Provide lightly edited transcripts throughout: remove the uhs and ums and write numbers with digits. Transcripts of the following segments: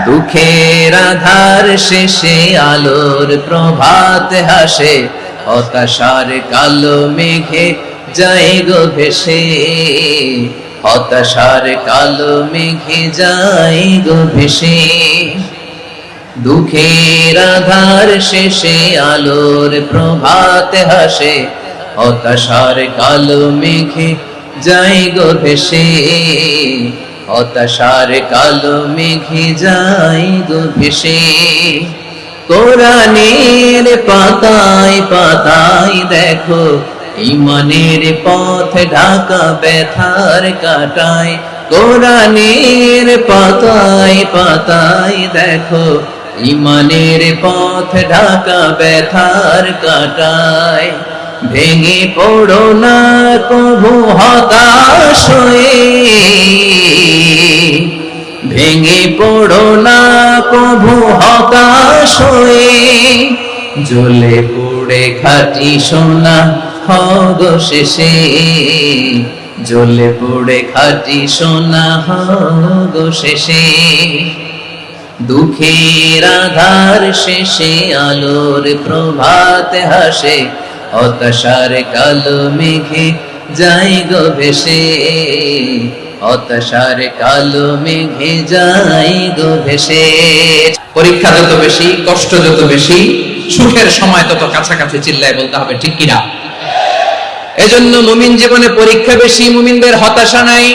দুঃখের আধার শেষে আলোর প্রভাত হাসে, হতাশার কালো মেঘে যায় গো ভেসে, হতাশার কালো মেঘে যায় গো ভেসে। দুঃখের আধার শেষে আলোর প্রভাত হাসে, হতাশার কালো মেঘে যায় গো ভেসে, হতাশার কালো মেঘে যায় গো ভেসে। কোরআনের পাতায় পাতায় দেখো ঈমানের পথ ঢাকা ব্যথার কাটায়, কোরআনের পাতায় পাতায় দেখো ঈমানের পথ ঢাকা ব্যথার কাটায়। ভেঙে পড়ো না কভু হতাশ হয়ে, ভেঙে পড়ো না কভু হতাশ হয়ে, জ্বলে পুড়ে খাঁটি সোনা হগ শেষে, জ্বলে পুড়ে খাঁটি সোনা হগ শেষে। দুঃখের আধার শেষে আলোর প্রভাত হাসে, হতাশার কালো মেঘে যায় গো ভেসে, হতাশার কালো মেঘে যায় গো ভেসে। পরীক্ষা যত বেশি, কষ্ট যত বেশি, সুখের সময় তত কাছাকাছি চিল্লায় বলতে হবে, ঠিক কিনা? এজন্য মুমিন জীবনে পরীক্ষা বেশি, মুমিনদের হতাশা নাই।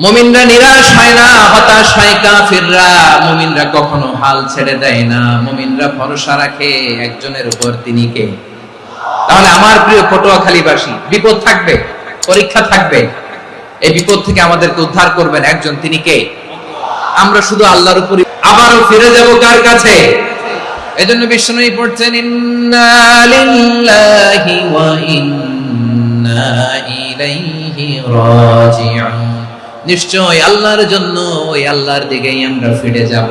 মুমিনরা নিরাশ হয় না, হতাশ হয় কাফিররা। মুমিনরা কখনো হাল ছেড়ে দেয় না, মুমিনরা ভরসা রাখে একজনের উপর, তিনি কে? তাহলে আমার প্রিয় পটুয়াখালীবাসী, বিপদ থাকবে, পরীক্ষা থাকবে, এই বিপদ থেকে আমাদেরকে উদ্ধার করবেন একজন, তিনি কে? আমরা শুধু আল্লাহর উপরই আবারও ফিরে যাব কার কাছে? এজন্য বিশ্বনবী পড়ছেন ইন্না লিল্লাহি ওয়া ইন্না ইলাইহি রাজিউন। নিশ্চয় আল্লাহর জন্য, ওই আল্লাহর দিকেই আমরা ফিরে যাব।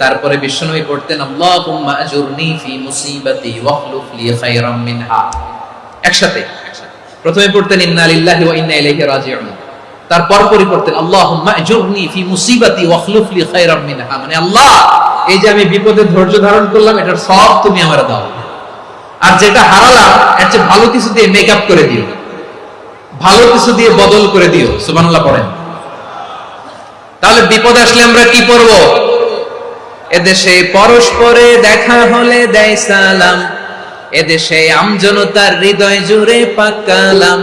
তারপরে বিশ্বনবী পড়তেন আল্লাহুম্মা আজুরনি ফি মুসিবাতি ওয়াখলুফ লি খায়রাম মিনহা। একসাথে প্রথমে পড়তেন ইন্না লিল্লাহি ওয়া ইন্না ইলাইহি রাজিউন, তারপর পড়তেন আল্লাহুম্মা আজুরনি ফি মুসিবাতি ওয়াখলুফ লি খায়রাম মিনহা। মানে আল্লাহ, এই যে আমি বিপদে ধৈর্য ধারণ করলাম, এটার সব তুমি আমারে দাও, আর যেটা হারালাম এর চেয়ে ভালো কিছু দিয়ে মেকআপ করে দিও, ভালো কিছু দিয়ে বদল করে দিও। সুবহানাল্লাহ পড়েন। তাহলে বিপদ আসলে আমরা কি করব? এদেশে পরস্পরে দেখা হলে দেয় সালাম, এদেশে আমজনতার হৃদয় জুড়ে পাক কালাম,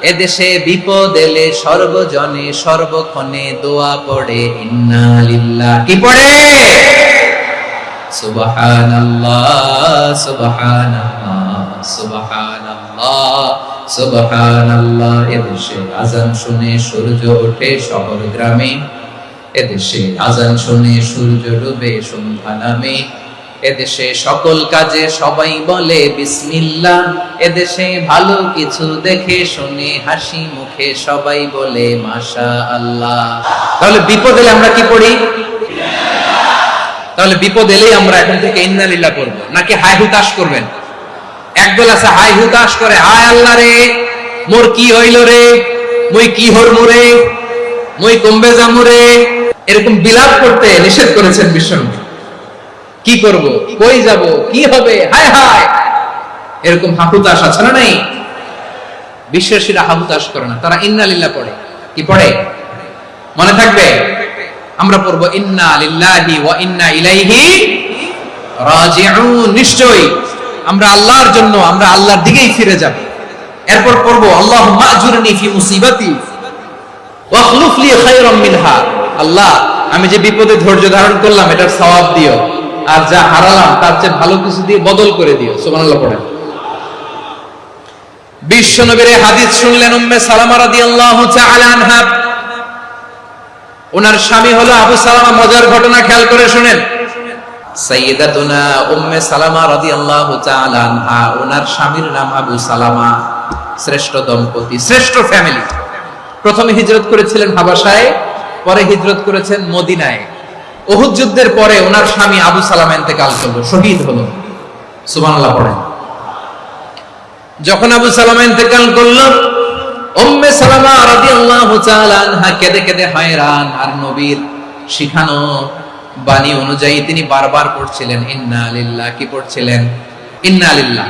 এদেশে বিপদ এলে সর্বজনে সর্বক্ষণে দোয়া পড়ে ইন্না লিল্লাহি, কি পড়ে? সুবহানাল্লাহ সুবহানাল্লাহ সুবহানাল্লাহ সুবহানাল্লাহ। এদেশে আজান শুনে সূর্য ওঠে শহর গ্রামে, এদেশে আজান শুনে সূর্য ডুবে সন্ধ্যা নামে, এদেশে সকল কাজে সবাই বলে বিসমিল্লাহ, এদেশে ভালো কিছু দেখে শুনে হাসি মুখে সবাই বলে মাশাআল্লাহ। তাহলে বিপদ এলে আমরা কি পড়ি? তাহলে বিপদ এলেই আমরা এখন থেকে ইন্না লিল্লাহ পড়ব, নাকি হাই হুতাশ করবেন? একদল আছে হাই হুতাশ করে, হায় আল্লাহ রে মোর কি হইল রে, মুই কি হরমু রে, মুই কমবে যামু রে, এরকম বিলাপ করতে নিষেধ করেছেন বিশ্বনবী। কি করব, কই যাব, কি হবে, হায় হায়, এরকম হাহুতাশ আছে না? নাই। বিশ্বাসীরা হাহুতাশ করে না, তারা ইন্না লিল্লাহ পড়ে। কি পড়ে মনে থাকবে? আমরা পড়ব ইন্না লিল্লাহি ওয়া ইন্না ইলাইহি রাজিউন। নিশ্চয়ই আমরা আল্লাহর জন্য, আমরা আল্লাহর দিকেই ফিরে যাব। এরপর পড়ব আল্লাহুম্মা আজুরনি ফি মুসিবাতি ওয়াখলুফ লি খায়রাম মিনহা। আল্লাহ, আমি যে বিপদে ধৈর্য ধারণ করলাম এটার সওয়াব দিও, আর যা হারালাম তার চেয়ে ভালো কিছু দিয়ে বদল করে দিও। সুবহানাল্লাহ পড়েন। বিশ্বনবীর হাদিস শুনলেন উম্মে সালামা রাদিয়াল্লাহু তাআলা আনহা। ওনার স্বামী হলো আবু সালামা। মজার ঘটনা খেয়াল করে শুনেন। সাইয়্যিদাতুনা উম্মে সালামা রাদিয়াল্লাহু তাআলা আনহা, ওনার স্বামীর নাম আবু সালামা। শ্রেষ্ঠ দম্পতি, শ্রেষ্ঠ ফ্যামিলি। প্রথমে হিজরত করেছিলেন হাবাসায়, পরে হিজরত করেছেন মদিনায়। উহুদ যুদ্ধের পরে ওনার স্বামী আবু সালামা ইন্তেকাল করলো, শহীদ হলো। সুবহানাল্লাহ পড়েন। যখন আবু সালামা ইন্তেকাল করলো, উম্মে সালামা রাদিয়াল্লাহু তাআলা আনহা কেঁদে কেঁদে হয়রান। আর নবীর শিখানো বাণী অনুযায়ী তিনি বারবার পড়ছিলেন ইন্না লিল্লাহ। কি পড়ছিলেন? ইন্না লিল্লাহ।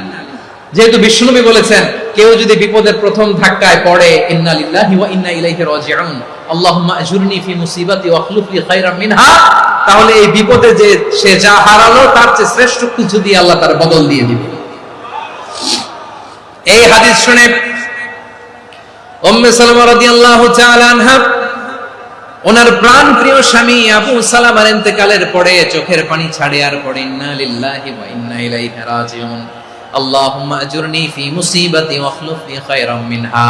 যেহেতু বিশ্বনবী বলেছেন কেউ যদি বিপদের প্রথম ধাক্কায় পড়ে ইন্না লিল্লাহি ওয়া ইন্না ইলাইহি রাজিউন, আল্লাহুম্মা আজুরনি ফি মুসিবাতি ওয়া আখলুফ লি খায়রাম মিনহা, তাহলে এই বিপদে যে সে যা হারালো তার চেয়ে শ্রেষ্ঠ কিছু দিয়ে আল্লাহ তার বদল দিয়ে দিবে। এই হাদিস শুনে উম্মে সালামা রাদিয়াল্লাহু তাআলা আনহা ওনার প্রাণ প্রিয় স্বামী আবু সালামার ইন্তেকালের পরে চোখের পানি ছাড়ে আর পড়ে ইন্না লিল্লাহি ওয়া ইন্না ইলাইহি রাজিউন, আল্লাহুম্মা আজুরনি ফি মুসিবাতি ওয়া আখলুফ লি খায়রাম মিনহা।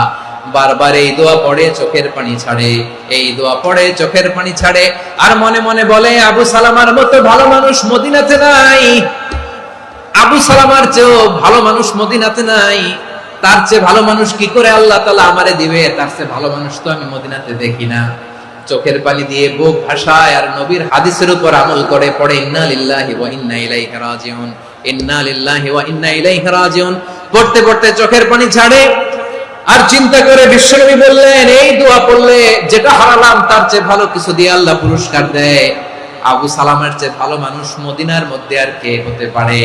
বারবার এই দোয়া পড়ে চোখের পানি ছাড়ে, এই দোয়া পড়ে চোখের পানি ছাড়ে, আর মনে মনে বলে আবু সালামার মতো ভালো মানুষ মদিনাতে নাই, আবু সালামার চেয়েও ভালো মানুষ মদিনাতে নাই, তার চেয়ে ভালো মানুষ কি করে আল্লাহ তাআলা আমারে দিবে, তার চেয়ে ভালো মানুষ তো আমি মদিনাতে দেখি না। চোখের পানি দিয়ে বুক ভাসায় আর নবীর হাদিসের উপর আমল করে পড়ে ইন্না লিল্লাহি ওয়া ইন্না ইলাইহি রাজিউন, ইন্না লিল্লাহি ওয়া ইন্না ইলাইহি রাজিউন। পড়তে পড়তে চোখের পানি ছাড়ে আর চিন্তা করে বিশ্বনবী বললেন এই দোয়া পড়লে যেটা হারালাম তার চেয়ে ভালো কিছু দিয়ে আল্লাহ পুরস্কার দেয়। আবু সালামের চেয়ে ভালো মানুষ মদিনার মধ্যে আর কে হতে পারে?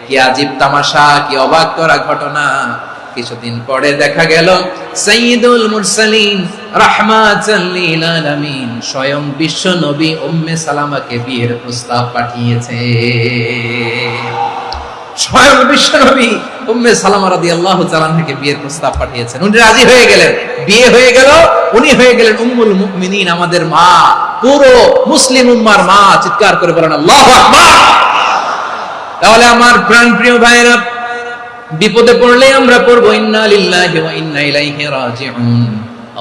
কি আজীব তামাশা, কি অবাক করা ঘটনা। কিছুদিন পরে দেখা গেল সাইয়্যিদুল মুরসালিন রাহমাতাল লিল আলামিন স্বয়ং বিশ্ব নবী উম্মে সালামাকে বিয়ের প্রস্তাব পাঠিয়েছে। স্বয়ং বিশ্ব নবী উম্মে সালামা রাদিয়াল্লাহু তাআলা আনহাকে বিয়ের প্রস্তাব পাঠিয়েছেন। উনি রাজি হয়ে গেলেন, বিয়ে হয়ে গেল, উনি হয়ে গেলেন উম্মুল মুমিনিন, আমাদের মা, পুরো মুসলিম উম্মার মা। চিৎকার করে বলেন আল্লাহু আকবার। তাহলে আমার প্রাণপ্রিয় ভাইরা, বিপদে পড়লে আমরা পড়বো ইন্না লিল্লাহি ওয়া ইন্না ইলাইহি রাজিউন,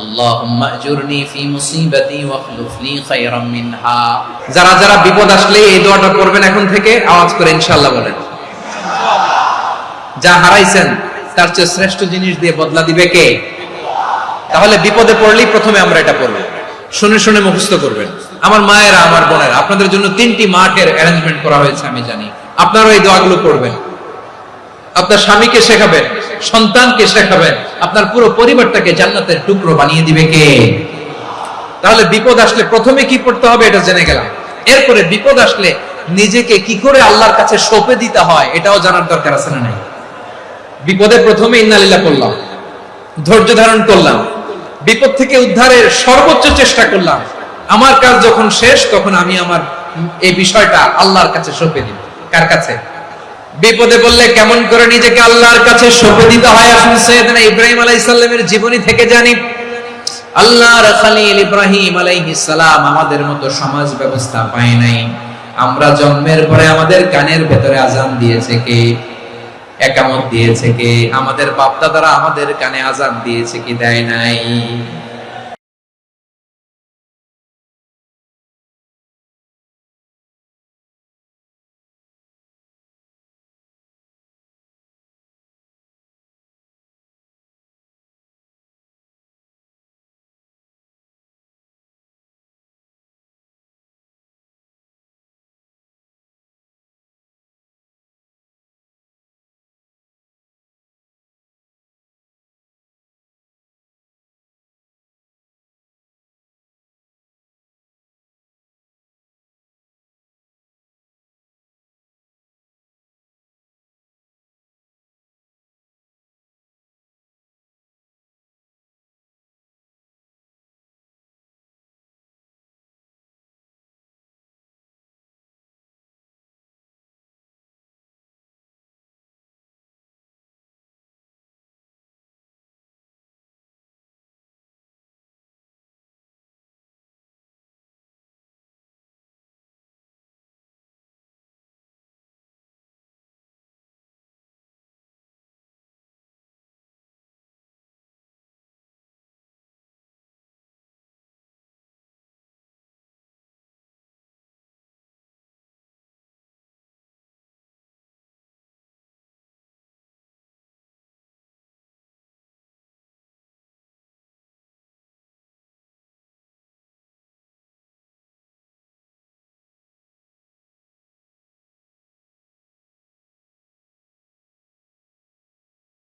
আল্লাহুম্মা আজুরনি ফি মুসিবাতি ওয়া আখলুফ লি খায়রাম মিনহা। যারা যারা বিপদ আসলে এই দোয়াটা পড়বেন এখন থেকে আওয়াজ করে ইনশাআল্লাহ বলেন। যা হারাইছেন তার চেয়ে শ্রেষ্ঠ জিনিস দিয়ে বদলা দিবে কে? তাহলে বিপদে পড়লেই প্রথমে আমরা এটা পড়ব, শুনে শুনে মুখস্থ করবেন। আমার মায়েরা, আমার বোনেরা, আপনাদের জন্য 3টি মাঠের অ্যারেঞ্জমেন্ট করা হয়েছে, আমি জানি। আপনারা এই দোয়াগুলো পড়বেন, আপনার স্বামীকে শেখাবেন, সন্তানকে শেখাবেন, আপনার পুরো পরিবারটাকে জান্নাতের টুকরো বানিয়ে দিবে কে? তাহলে বিপদ আসলে প্রথমে কি পড়তে হবে এটা জেনে গেলাম। এরপরে বিপদ আসলে নিজেকে কি করে আল্লাহর কাছে সঁপে দিতে হয় এটাও জানার দরকার আছে না নাই? বিপদে প্রথমে ইন্না লিল্লাহ পড়লাম, ধৈর্য ধারণ করলাম, বিপদ থেকে উদ্ধারের সর্বোচ্চ চেষ্টা করলাম। আমার কাজ যখন শেষ তখন আমি আমার এই বিষয়টা আল্লাহর কাছে সঁপে দিব। কার কাছে? বিপদে বললে কেমন করে নিজেকে আল্লাহর কাছে সঁপে দিতে হয় আসুন সাইয়েদনা ইব্রাহিম আলাইহিস সালামের জীবনী থেকে জানি। আল্লাহর খলিল ইব্রাহিম আলাইহিস সালাম আমাদের মতো সমাজ ব্যবস্থা পায় নাই। আমরা জন্মের পরে আমাদের কানের ভেতরে আযান দিয়েছে কে? একামত দিয়েছে কে? আমাদের বাপ দাদারা আমাদের কানে আযান দিয়েছে কি দেয় নাই?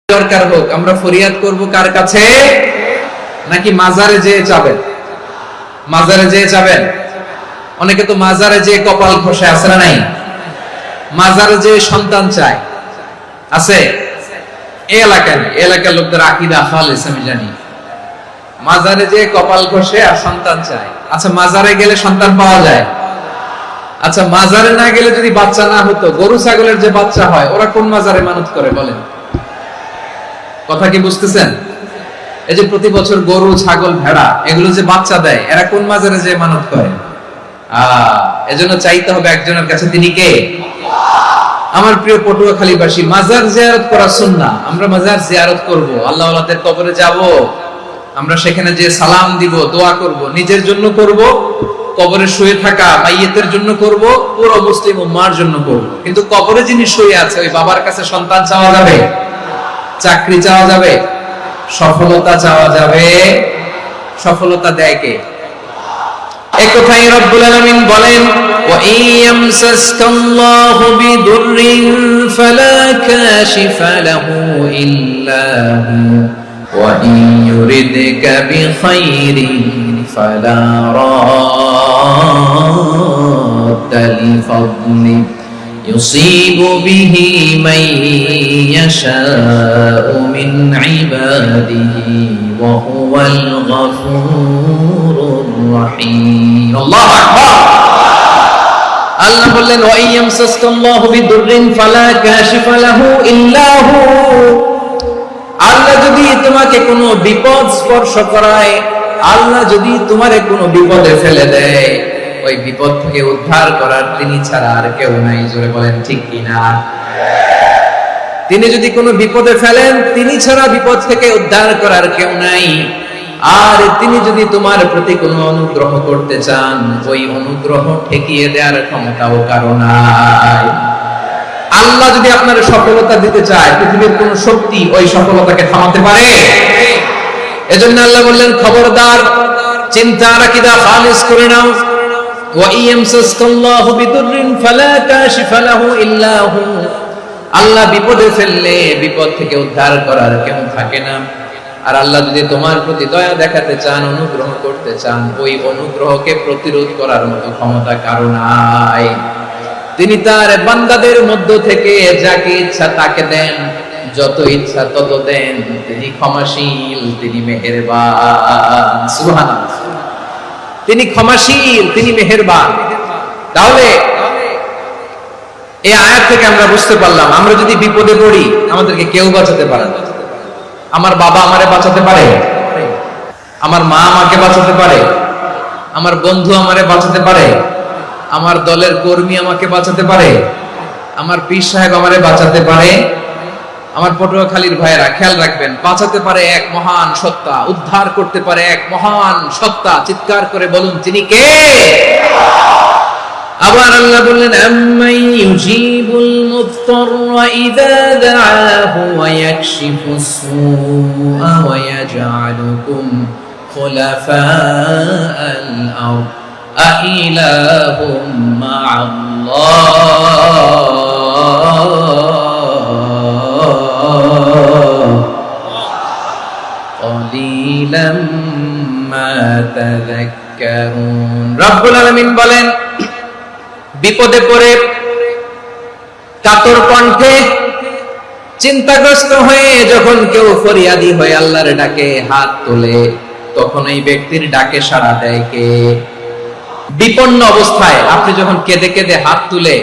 দরকার হোক আমরা ফরিয়াদ করব কার কাছে? নাকি মাজারে যেয়ে চাবেন? মাজারে যেয়ে চাবেন? অনেকে তো মাজারে যে কপাল ঘষে, আছে না নাই? মাজারে যে সন্তান চায়, আছে? এই এলাকায় নেই, এলাকার লোকদের আকীদা খালেস আমি জানি। মাজারে যে কপাল ঘষে আর সন্তান চায়। আচ্ছা, মাজারে গেলে সন্তান পাওয়া যায়? আচ্ছা, মাজারে না গেলে যদি বাচ্চা না হতো, গরু ছাগলের যে বাচ্চা হয়, ওরা কোন মাজারে মানত করে বলেন? কথা কি বুঝতেছেন? এই যে প্রতি বছর গরু, ছাগল, ভেড়া এগুলো যে বাচ্চা দেয়, এরা কোন মাজারে যে মানত করে? এজন্য চাইতে হবে একজনের কাছে, তিনি কে? আমার প্রিয় পটুয়াখালীবাসী, মাজার জিয়ারত করা সুন্নাহ। আমরা মাজার জিয়ারত করব, আল্লাহ ওয়ালাদের কবরে যাব, আমরা সেখানে যে সালাম দিব, দোয়া করব, নিজের জন্য করব, কবরে শুয়ে থাকা মাইয়েতের জন্য করব, পুরো মুসলিম উম্মাহর জন্য করব। কিন্তু কবরে যিনি শুয়ে আছে, ওই বাবার কাছে সন্তান চাওয়া যাবে, চাকরি চাওয়া যাবে, সফলতা চাওয়া যাবে? সফলতা দেয় কে? এই কথাই রব্বুল আলামিন বলেন, ওয়া ইয়ামসাসকাল্লাহু বিদুররিন ফালা কাশিফা লাহু ইল্লা হু ওয়া ইয়ুরিদকা বিখাইরিন ফালা রাদ্দা লিফাদলি ইউসিবু বিহি মান ইয়াশাউ মিন ইবাদিহি ওয়া হুয়াল গফুরুর রহিম। আল্লাহু আকবার। আল্লাহ বললেন, ওয়া ইয়ামসাসকাল্লাহু বিদুররিন ফালা কাশিফা লাহু ইল্লা হু। আল্লাহ যদি তোমাকে কোনো বিপদ স্পর্শ করায়, আল্লাহ যদি তোমারে কোনো বিপদে ফেলে দেয়, ওই বিপদ থেকে উদ্ধার করার তিনি ছাড়া আর কেউ নাই। জোরে বলেন ঠিক কিনা? তিনি যদি কোনো বিপদে ফেলেন, তিনি ছাড়া বিপদ থেকে উদ্ধার করার কেউ নাই। আর তিনি যদি তোমার প্রতি কোনো অনুগ্রহ করতে চান, ওই অনুগ্রহ ঠেকিয়ে দেওয়ার ক্ষমতাও কারো নাই। আল্লাহ যদি আপনার সফলতা দিতে চায়, পৃথিবীর কোন শক্তি ওই সফলতাকে থামাতে পারে? এজন্য আল্লাহ বললেন, খবরদার, চিন্তার আকীদা খালিস করে নাও। ওয়া ইয়ামসাসকাল্লাহু বিদুররিন ফালা কাশিফা লাহু ইল্লা হু। আল্লাহ বিপদে ফেললে বিপদ থেকে উদ্ধার করার কেউ থাকে না। আর আল্লাহ যদি তোমার প্রতি দয়া দেখাতে চান, অনুগ্রহ করতে চান, ওই অনুগ্রহকে প্রতিরোধ করার মতো ক্ষমতা কারো নাই। তিনি তার বান্দাদের মধ্য থেকে যাকে ইচ্ছা তাকে দেন, যত ইচ্ছা তত দেন। তিনি ক্ষমাশীল, তিনি মেহেরবান। সুবহানাল্লাহ। তিনি ক্ষমাশীল, তিনি মেহেরবান। তাহলে এই আয়াত থেকে আমরা বুঝতে পারলাম, আমরা যদি বিপদে পড়ি, আমাদেরকে কেউ বাঁচাতে পারে না। আমার বাবা আমারে বাঁচাতে পারে, আমার মা আমাকে বাঁচাতে পারে, আমার বন্ধু আমারে বাঁচাতে পারে, আমার দলের কর্মী আমাকে বাঁচাতে পারে, আমার পীর সাহেব আমারে বাঁচাতে পারে। আমার পটুয়াখালীর ভাইয়েরা খেয়াল রাখবেন, বাঁচাতে পারে এক মহান সত্তা, উদ্ধার করতে পারে এক মহান সত্তা। চিৎকার করে বলুন, তিনি কে? আবার আল্লাহ বললেন, আম্মান ইউজিবুল মুফতাররা ইযা দাআহু ওয়া ইয়াকশিফুস সুআ ওয়া ইয়াজআলুকুম খুলাফাআল আরদ আইলাহুম মা'আল্লাহ ক্বালিলাম মা তাযাক্কারুন। রব্বুল আলামিন বলেন, বিপদে পড়ে কাতর কণ্ঠে চিন্তাগ্রস্ত হয়ে যখন কেউ ফরিয়াদি হয়ে আল্লাহর ডাকে হাত তোলে, তখন এই ব্যক্তির ডাকে সাড়া দেয় কে? বিপন্ন অবস্থায় আপনি যখন কেঁদে কেঁদে হাত তুলে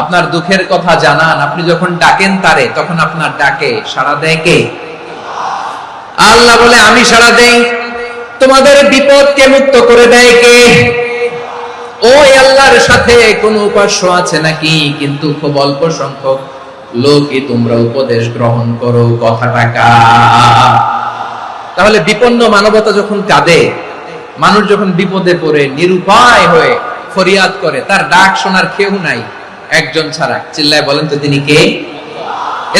আপনার দুঃখের কথা জানান, আপনি যখন ডাকেন তারে, তখন আপনার ডাকে সাড়া দেয় কে? আল্লাহ বলে, আমি সাড়া দেই। তোমাদের বিপদকে মুক্ত করে দেয় কে? ওই আল্লাহর সাথে কোন উপাস্য আছে নাকি? কিন্তু খুব অল্প সংখ্যক লোকই তোমরা উপদেশ গ্রহণ করো। কথাটা কার? তাহলে বিপন্ন মানবতা যখন কাঁদে, মানুষ যখন বিপদে পড়ে নিরুপায় হয়ে ফরিয়াদ করে, তার ডাক শোনার কেউ নাই একজন ছাড়া। চিল্লায় বলেন তো, তিনি কে?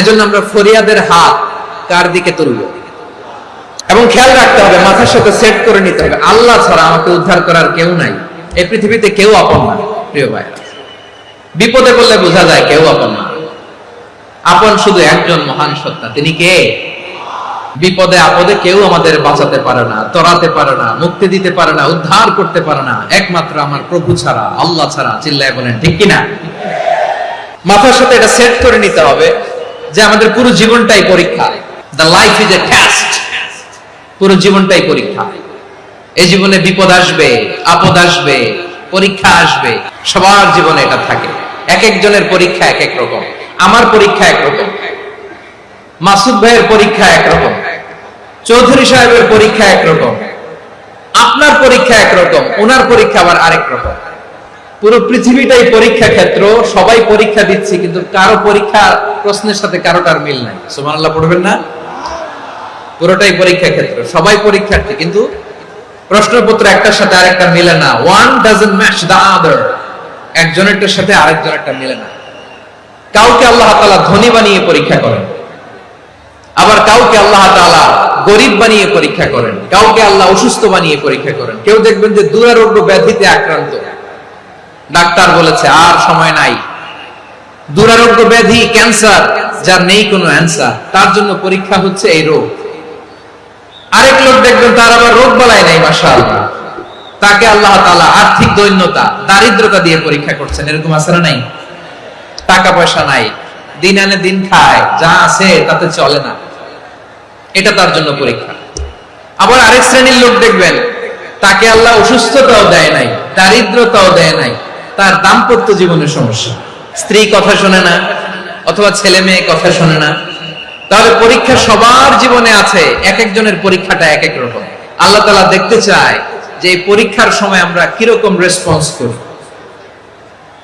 এজন্য আমরা ফরিয়াদের হাত কার দিকে তুলব? এবং খেয়াল রাখতে হবে, মাথার সাথে সেট করে নিতে হবে, আল্লাহ ছাড়া আমাকে উদ্ধার করার কেউ নাই। এই পৃথিবীতে কেউ আপন না। প্রিয় ভাইরা, বিপদে পড়লে বোঝা যায় কেউ আপন না। আপন শুধু একজন মহান সত্তা, তিনি কে? বিপদে আপদে কেউ আমাদের বাঁচাতে পারে না, তরাতে পারে না, মুক্তি দিতে পারে না, উদ্ধার করতে পারে না একমাত্র আমার প্রভু ছাড়া, আল্লাহ ছাড়া। চিল্লায় বলেন ঠিক কিনা? মাথার সাথে এটা সেট করে নিতে হবে যে আমাদের পুরো জীবনটাই পরীক্ষা। The life is a test. পুরো জীবনটাই পরীক্ষা। এই জীবনে বিপদ আসবে, আপদ আসবে, পরীক্ষা আসবে, সবার জীবনে এটা থাকে। এক একজনের পরীক্ষা এক এক রকম। আমার পরীক্ষা একরকম, মাসুদ ভাইয়ের পরীক্ষা একরকম, চৌধুরী সাহেবের পরীক্ষা একরকম, আপনার পরীক্ষা একরকম, ওনার পরীক্ষা আবার আরেক রকম। পুরো পৃথিবীটাই পরীক্ষা ক্ষেত্র, সবাই পরীক্ষা দিচ্ছি, কিন্তু কারো পরীক্ষা প্রশ্নের সাথে কারোটার মিল নাই। সুবহানাল্লাহ পড়বেন না? পুরোটাই পরীক্ষা ক্ষেত্র, সবাই পরীক্ষার্থী, কিন্তু প্রশ্নপত্র একটার সাথে আরেকটা মিলে না। One doesn't match the other. একজনেরটার সাথে আরেকজনেরটা মিলে না। কাউকে আল্লাহ তাআলা ধনী বানিয়ে পরীক্ষা করেন, আবার কাউকে আল্লাহ তাআলা গরিব বানিয়ে পরীক্ষা করেন, কাউকে আল্লাহ অসুস্থ বানিয়ে পরীক্ষা করেন। কেউ দেখবেন যে দুরারোগ্য ব্যাধিতে আক্রান্ত, ডাক্তার বলেছে আর সময় নাই, দুরারোগ্য ব্যাধি, ক্যান্সার, যার নেই কোনো অ্যান্সার, তার জন্য পরীক্ষা হচ্ছে এই রোগ। আরেক লোক দেখবেন তার আবার রোগ বালাই নাই, মাশাআল্লাহ, তাকে আল্লাহ তাআলা আর্থিক দৈন্যতা, দারিদ্রতা দিয়ে পরীক্ষা করছেন। এরকম আছে না নাই? টাকা পয়সা নাই, দিন আনে দিন খায়, যা আছে তাতে চলে না, এটা তার জন্য পরীক্ষা। আবার আরেক শ্রেণীর লোক দেখবেন তাকে আল্লাহ অসুস্থতাও দেয় নাই, দারিদ্রতাও দেয় নাই, তার দাম্পত্য জীবনের সমস্যা, স্ত্রী কথা শোনে না অথবা ছেলে মেয়ে কথা শোনে না। তাহলে পরীক্ষা সবার জীবনে আছে, এক একজনের পরীক্ষাটা এক এক রকম। আল্লাহ তাআলা দেখতে চায় যে এই পরীক্ষার সময় আমরা কিরকম রেসপন্স করি,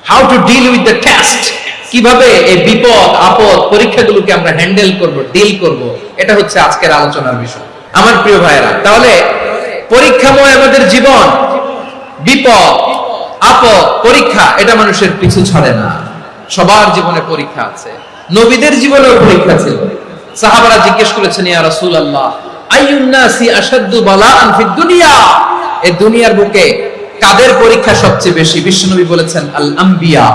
how to deal with the test, কিভাবে এই বিপদ আপদ পরীক্ষাগুলোকে আমরা হ্যান্ডেল করব, ডিল করব, এটা হচ্ছে আজকের আলোচনার বিষয়। আমার প্রিয় ভাইয়েরা, তাহলে পরীক্ষাময় আমাদের জীবন, বিপদ আপদ পরীক্ষা, এটা মানুষের পিছু ছাড়ে না। সবার জীবনে পরীক্ষা আছে, নবীদের জীবনেও পরীক্ষা ছিল। সাহাবারা জিজ্ঞেস করেছেন, ইয়া রাসূলুল্লাহ, আইয়ুন নাসি আশাদ্দু বালাআন ফিদ দুনিয়া, এই দুনিয়ার বুকে কাদের পরীক্ষা সবচেয়ে বেশি? বিশ্বনবী বলেছেন, আল আম্বিয়া,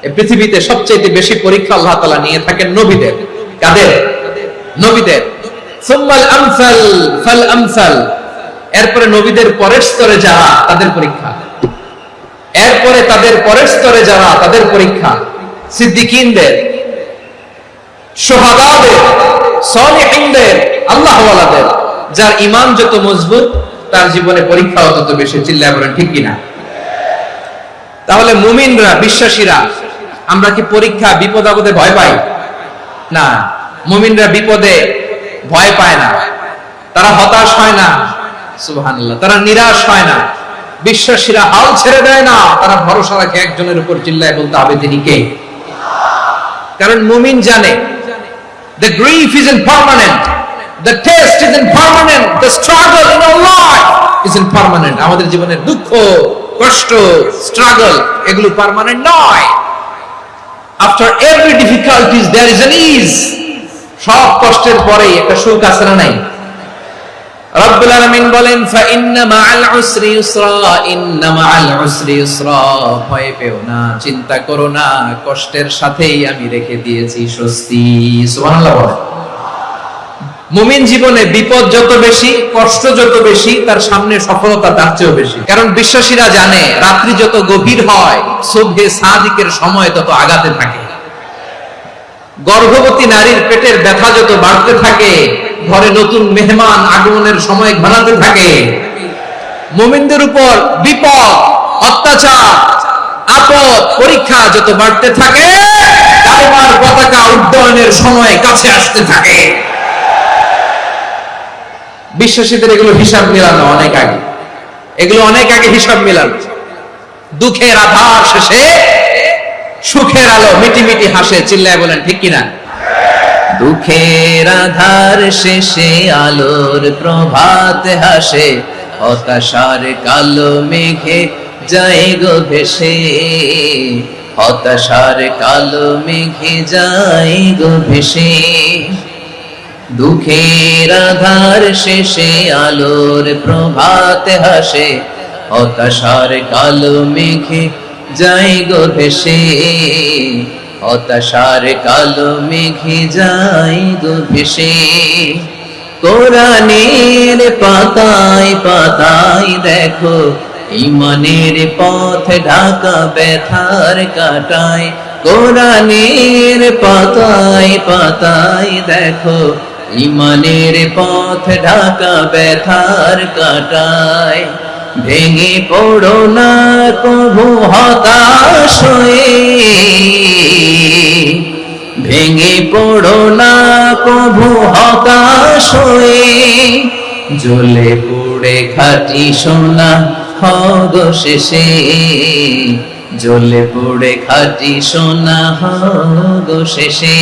এই পৃথিবীতে সবচেয়ে বেশি পরীক্ষা আল্লাহ তাআলা নিয়ে থাকেন নবীদের। কাদের? নবীদের। সুম্মাল আমসাল ফাল আমসাল, এরপরে নবীদের পরের স্তরে যারা, তাদের পরীক্ষা। এরপরে তাদের পরের স্তরে যারা, তাদের পরীক্ষা। সিদ্দিকীনদের, শুহাদাদের, সালিহিনদের, আল্লাহওয়ালাদের, যার ঈমান যত মজবুত তার জীবনে পরীক্ষাও তত বেশি। চিল্লায় বলেন ঠিক কিনা? তাহলে মুমিনরা, বিশ্বাসীরা, আমরা কি পরীক্ষা বিপদ আপদে ভয় পাই? না, মুমিনরা বিপদে ভয় পায় না, তারা হতাশ হয় না, সুবহানাল্লাহ, তারা নিরাশ হয় না। বিশ্বাসীরা হাল ছেড়ে দেয় না, তারা ভরসা রাখে একজনের উপর। চিল্লায় বলতে হবে তিনি কে? কারণ মুমিন জানে the grief isn't permanent, the test isn't permanent, the struggle in our life isn't permanent. আমাদের জীবনের দুঃখ, কষ্ট, স্ট্রাগল, এগুলো পার্মানেন্ট নয়। After every difficulties there is an ease. সব কষ্টের পরে একটা সুখ আছে না নাই? রব্বুল আলামিন বলেন, ফা ইন্না মাআল উসরি ইউসরা, ইন্না মাআল উসরি ইউসরা, ভয় পেও না, চিন্তা করো না, কষ্টের সাথেই আমি রেখে দিয়েছি স্বস্তি। সুবহানাল্লাহ। মুমিন জীবনে বিপদ যত বেশি, কষ্ট যত বেশি, তার সামনে সফলতা তার চেয়েও বেশি। কারণ বিশ্বাসীরা জানে রাত্রি যত গভীর হয়, সুবহে সাদিকের সময় তত আগাতে থাকে। গর্ভবতী নারীর পেটের ব্যথা যত বাড়তে থাকে, ঘরে নতুন মেহমান আগমনের সময় ঘনাতে থাকে। মুমিনদের উপর বিপদ, অত্যাচার, আপদ, পরীক্ষা যত বাড়তে থাকে, কালেমার পতাকা উড্ডয়নের সময় কাছে আসতে থাকে। বিশ্বাসীদের এগুলো হিসাব মিলানো অনেক আগে, এগুলো অনেক আগে হিসাব মিলানো। দুঃখের আধার শেষে সুখের আলো মিটি মিটি হাসে। চিল্লায় বলেন ঠিক কিনা? দুঃখের আধার শেষে আলোর প্রভাত হাসে, হতাশার কালো মেঘে যায় গো ভেসে, হতাশার কালো মেঘে যায় গো ভেসে। দুঃখের আধার শেষে আলোর প্রভাত হাসে, হতাশার কালো মেঘে যায় গো ভেসে, হতাশার কালো মেঘে যায় গো ভেসে। কোরআনের পাতায় পাতায় দেখো ঈমানের পথ ঢাকা ব্যথার কাটায়। কোরআনের পাতায় পাতায় দেখো ঈমানের পথ ঢাকা ব্যথার কাটায়। ভেঙে পড়ো না কভু হতাশ হয়ে, ভেঙে পড়ো না কভু হতাশ হয়ে, জ্বলে পুড়ে খাঁটি সোনা হগ শেষে, জ্বলে পুড়ে খাঁটি সোনা হগ শেষে।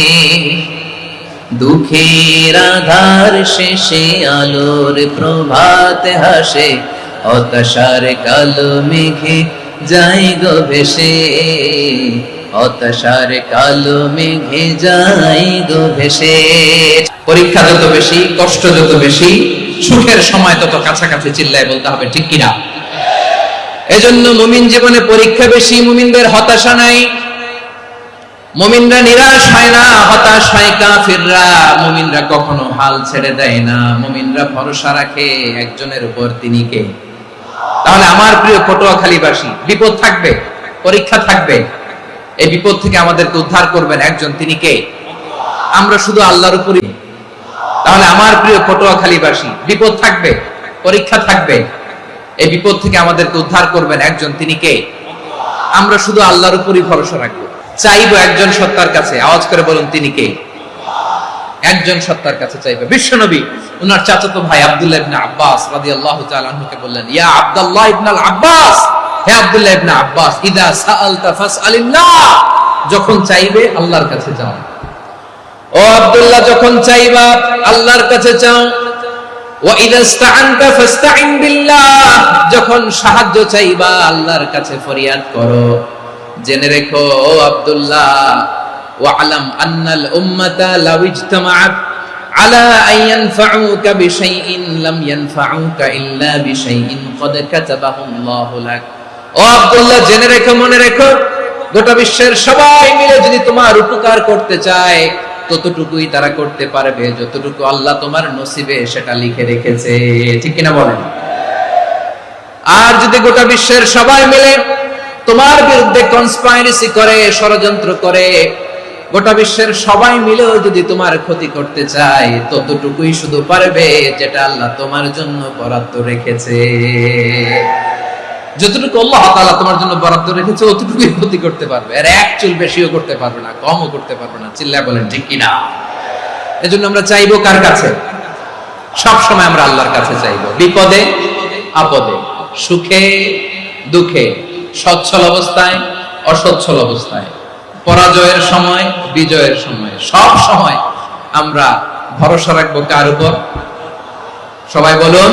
দুঃখের আধার শেষে আলোর প্রভাত হাসে, হতাশার কালো মেঘে যাই গো ভেসে, হতাশার কালো মেঘে যাই গো ভেসে। পরীক্ষা যত বেশি, কষ্ট যত বেশি, সুখের সময় তত কাছাকাছি, চিল্লায় বলতে হবে ঠিক কিনা? এজন্য মুমিন জীবনে পরীক্ষা বেশি, মুমিনদের হতাশা নাই, মুমিনরা নিরাশ হয় না, হতাশ হয় কাফিররা। মুমিনরা কখনো হাল ছেড়ে দেয় না, মুমিনরা ভরসা রাখে একজনের উপর, তিনি কে? তাহলে আমার প্রিয় পটুয়াখালীবাসী, বিপদ থাকবে, পরীক্ষা থাকবে, এই বিপদ থেকে আমাদেরকে উদ্ধার করবেন একজন, তিনি কে? আমরা শুধু আল্লাহর উপরই। তাহলে আমার প্রিয় পটুয়াখালীবাসী, বিপদ থাকবে, পরীক্ষা থাকবে, এই বিপদ থেকে আমাদেরকে উদ্ধার করবেন একজন, তিনি কে? আমরা শুধু আল্লাহর উপরই ভরসা রাখবো, চাইবো একজন সত্তার কাছে। আওয়াজ করে বলুন, তিনি কে? একজন সত্তার কাছে চাইবে। বিশ্বনবী উনার চাচাতো ভাই আব্দুল্লাহ ইবনে আব্বাস রাদিয়াল্লাহু তাআলা আনহুকে বললেন, ইয়া আব্দুল্লাহ ইবনে আব্বাস, হে আব্দুল্লাহ ইবনে আব্বাস, ইদা সাআলতা ফাসআলিল্লাহ, যখন চাইবে আল্লাহর কাছে যাও। ও আব্দুল্লাহ, যখন চাইবা আল্লাহর কাছে চাও। ওয়া ইদা ইসতাআনতা ফাসতাইন বিল্লাহ, যখন সাহায্য চাইবা আল্লাহর কাছে ফরিয়াদ করো। জেনে রেখো ও আব্দুল্লাহ, ওয়া'লাম আন্নাল উম্মাতা লাউ ইজতামাআত আলা আন ইয়ানফাউকা বিশাইইন লাম ইয়ানফাউকা ইল্লা বিশাইইন ক্বাদ কাতাবাহু আল্লাহু লাক। ও আব্দুল্লাহ, জেনে রেখো, মনে রেখো, গোটা বিশ্বের সবাই মিলে যদি তোমার উপকার করতে চায়, ততটুকুই তারা করতে পারবে যতটুকু আল্লাহ তোমার নসিবে সেটা লিখে রেখেছে। ঠিক কিনা বলেন? আর যদি গোটা বিশ্বের সবাই মিলে তোমার বিরুদ্ধে কনস্পাইরেসি করে, ষড়যন্ত্র করে, গোটা বিশ্বের সবাই মিলেও যদি তোমার ক্ষতি করতে চায়, ততটুকুই শুধু পারবে যেটা আল্লাহ তোমার জন্য বরাদ্দ রেখেছে। যতটুকু আল্লাহ তাআলা তোমার জন্য বরাদ্দ রেখেছে অতটুকুই ক্ষতি করতে পারবে, আর এক চুল বেশিও করতে পারবে না, কমও করতে পারবে না। চিল্লায় বলেন ঠিক কিনা? এজন্য আমরা চাইবো কার কাছে? সব সময় আমরা আল্লাহর কাছে চাইবো, বিপদে আপদে, সুখে দুঃখে, সচ্ছল অবস্থায় অসচ্ছল অবস্থায়, পরাজয়ের সময় বিজয়ের সময়, সব সময় আমরা ভরসা রাখবো কার উপর? সবাই বলুন।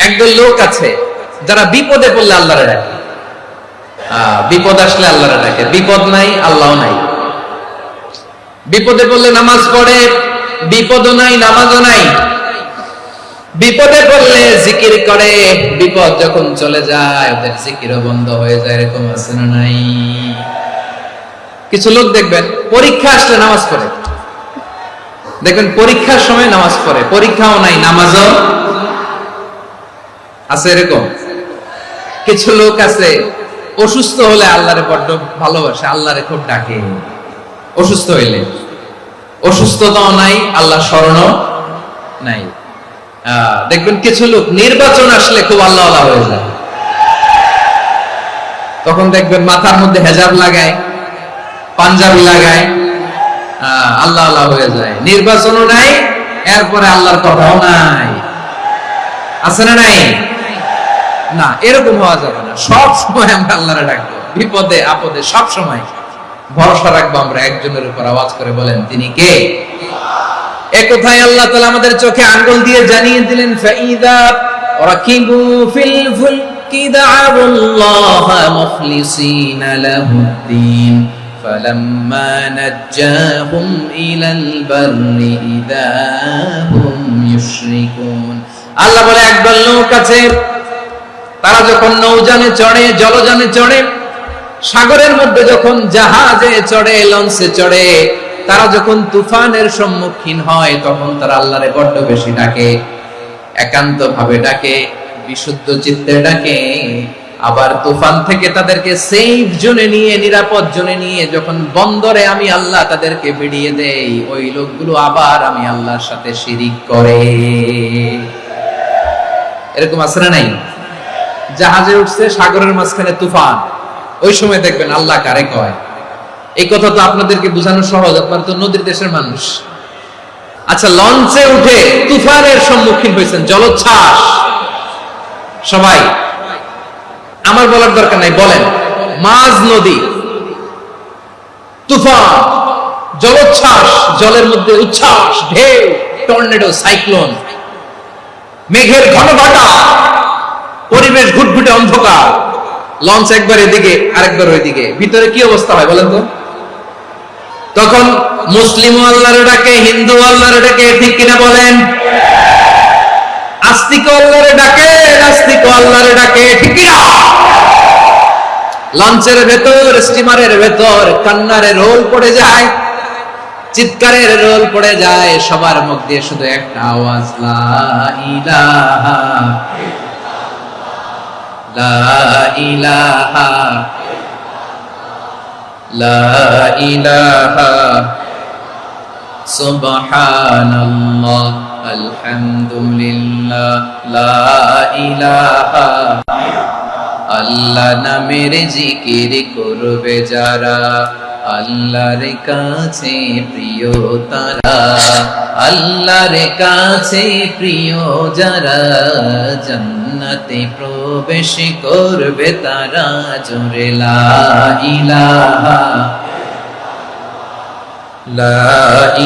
একদল লোক আছে যারা বিপদে পড়লে আল্লাহরে ডাকে, বিপদ আসলে আল্লাহরে ডাকে, বিপদ নাই আল্লাহও নাই। বিপদে পড়লে নামাজ পড়ে, বিপদও নাই নামাজও নাই। বিপদে পড়লে জিকির করে, বিপদ যখন চলে যায় ওদের জিকিরও বন্ধ হয়ে যায়। এরকম আছে না নাই? কিছু লোক দেখবেন পরীক্ষা আসলে নামাজ পড়ে, দেখবেন পরীক্ষার সময় নামাজ পড়ে, পরীক্ষাও নাই নামাজও আছে। এরকম কিছু লোক আছে অসুস্থ হলে আল্লাহরে বড্ড ভালোবাসে, আল্লাহরে খুব ডাকে। অসুস্থ হইলে অসুস্থতাও নাই, আল্লাহ স্মরণও নাই। দেখবেন কিছু লোক নির্বাচন আসলে খুব আল্লাহ আল্লাহ হয়ে যায়, তখন দেখবেন মাথার মধ্যে হেজাব লাগায়, পাঞ্জাবি লাগায়, আল্লাহ আল্লাহ হয়ে যায়। নির্বাচনও নাই, এরপরে আল্লাহর কথাও নাই। আছে না নাই? না, এরকম হওয়া যাবে না। সব সময় আমরা আল্লাহরে ডাকবো, বিপদে আপদে সব সময় ভরসা রাখবো আমরা একজনের উপর। আওয়াজ করে বলেন, তিনি কে? এ কথাই আল্লাহ তাআলা আমাদের চোখে আঙ্গুল দিয়ে জানিয়ে দিলেন, ফাইদা রাকিবু ফিল ফুলকি দা'আবুল্লাহা মুখলিসিনা লাহুদ্দিন ফালাম্মা নাজ্জাহুম ইলাল বাররি ইযা হুম ইউশরিকুন। আল্লাহ বলে একদল লোক আছে, তারা যখন নৌযানে চড়ে, জলযানে চড়ে, সাগরের মধ্যে যখন জাহাজে চড়ে, লঞ্চে চড়ে, তারা যখন তুফানের সম্মুখীন হয় তখন তারা আল্লাহরে বড্ড বেশি ডাকে, একান্ত ভাবে ডাকে, বিশুদ্ধ চিত্তে ডাকে। আবার তুফান থেকে তাদেরকে সেফ জোনে নিয়ে, নিরাপদ জোনে নিয়ে যখন বন্দরে আমি আল্লাহ তাদেরকে ভিড়িয়ে দেই, ওই লোকগুলো আবার আমি আল্লাহর সাথে শিরিক করে। এরকম আছে না নাই? জাহাজে উঠছে, সাগরের মাঝখানে তুফান, ওই সময় দেখবেন আল্লাহ কারে কয়। এই কথা তো আপনাদেরকে বোঝানো সহজ, আপনারা তো নদীর দেশের মানুষ। আচ্ছা, লঞ্চে উঠে তুফানের সম্মুখীন হয়েছেন, জলোচ্ছ্বাস, সবাই আমার বলার দরকার নাই, বলেন। মাঝ নদী, তুফান, জলোচ্ছ্বাস, জলের মধ্যে উচ্ছ্বাস, ঢেউ, টর্নেডো, সাইক্লোন, মেঘের ঘনঘটা, পরিবেশ ঘুটঘুটে অন্ধকার, লঞ্চ একবার এদিকে আরেকবার ওইদিকে, ভিতরে কি অবস্থা হয় বলেন তো? তখন মুসলিম আল্লাহর ডাকে, হিন্দু আল্লাহর ডাকে, ঠিক কিনা বলেন? আস্তিক আল্লাহর ডাকে, নাস্তিক আল্লাহর ডাকে, ঠিক কিনা? লঞ্চের ভেতর, স্টিমারের ভেতর কান্নারে রোল পড়ে যায়, চিৎকারের রোল পড়ে যায়, সবার মুখ দিয়ে শুধু একটা আওয়াজ, লা ইলাহা লা ইলাহা লা ইলাহা সুবহানাল্লাহ আলহামদুলিল্লাহ লা ইলাহা। আল্লাহ নামের জিকির করবে যারা, আল্লাহর কাছে প্রিয় তারা, আল্লাহর কাছে প্রিয় যারা, জান্নাতে প্রবেশ করবে তারা, জোরে লা ইলাহা লা